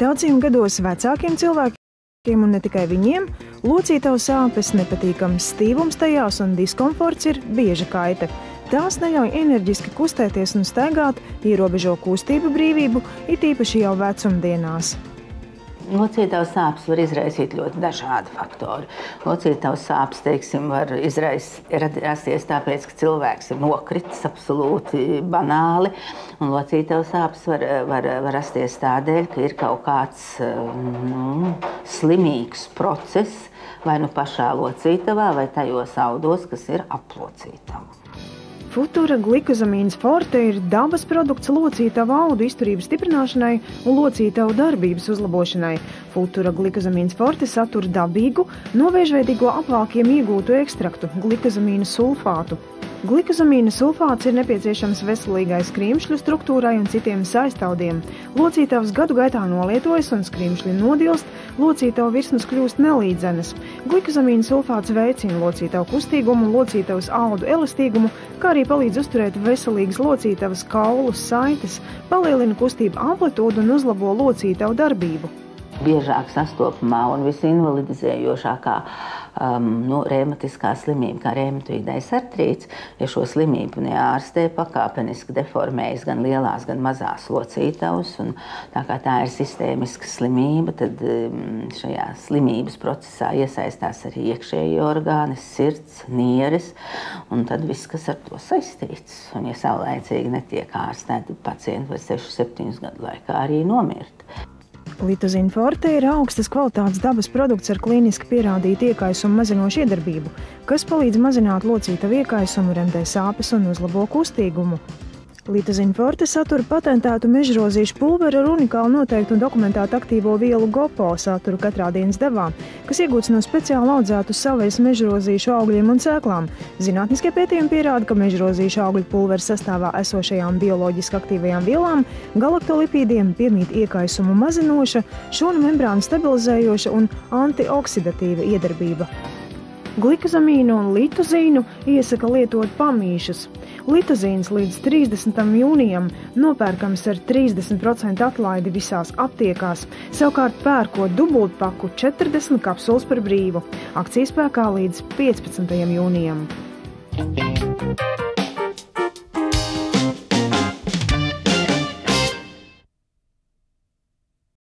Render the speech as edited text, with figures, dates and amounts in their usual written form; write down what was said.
Daudziem gados vecākiem cilvēkiem un ne tikai viņiem, locītavu sāpes, nepatīkams stīvums tajās un diskomforts ir bieža kaita. Tās neļauj enerģiski kustēties un staigāt, ierobežo kustību brīvību, it īpaši jau vecumdienās. Locītavu sāpes var izraisīt ļoti dažādi faktori. Locītavu sāpes, teiksim, var rasties tāpēc, ka cilvēks ir nokritis absolūti banāli, un locītavu sāpes var rasties tādēļ, ka ir kaut kāds slimīgs process, vai nu pašā locītavā, vai tajos audos, kas ir ap locītavu. Futura glikozamīns forte ir dabas produkts locītavu audu izturības stiprināšanai un locītavu darbības uzlabošanai. Futura glikozamīns forte satur dabīgu, no vēžveidīgo apvalkiem iegūtu ekstraktu, glikozamīna sulfātu. Glikozamīna sulfāts ir nepieciešams veselīgai skrimšļu struktūrai un citiem saistaudiem. Locītavs gadu gaitā nolietojas un skrimšļi nodilst, locītavu virsmas kļūst nelīdzenas. Glikozamīna sulfāts veicina locītavu kustīgumu un locītavas audu elastīgumu, kā arī palīdz uzturēt veselīgas locītavas kaulus, saites, palielina kustību amplitūdu un uzlabo locītavu darbību. Biežāk sastopamā un visinvalidizējošākā reumatiskā slimība, kā reumatoīdais artrīts, ja šo slimību neārstē, pakāpeniski deformējas gan lielās, gan mazās locītavas, un tā kā tā ir sistēmiska slimība, tad šajā slimības procesā iesaistās arī iekšēji orgāni, sirds, nieres, un tad viss, kas ar to saistīts. Un ja saulaicīgi netiek ārstēti, pacienti var 6-7 gadu laikā arī nomirt. Litozin forte ir augstas kvalitātes dabas produkts ar klīniski pierādītu iekaisumu mazinošu iedarbību, kas palīdz mazināt locītavu iekaisumu, remdē sāpes un uzlabo kustīgumu. Litozin forte satura patentētu mežrozīšu pulveri ar unikālu noteiktu un dokumentētu aktīvo vielu GOPO saturu katrā dienas devā, kas iegūts no speciāli audzētu savvaļas mežrozīšu augļiem un sēklām. Zinātniskie pētījumi pierāda, ka mežrozīšu augļu pulveru sastāvā esošajām bioloģiski aktīvajām vielām, galaktolipīdiem piemīt iekaisumu mazinoša, šūnu membrānu stabilizējoša un antioksidatīva iedarbība. Glikozamīnu un litozīnu iesaka lietot pamīšus. Litozīns līdz 30. jūnijam nopērkams ar 30% atlaidi visās aptiekās, savukārt pērkot dubultpaku 40 kapsulas par brīvu. Akcija spēkā līdz 15. jūnijam.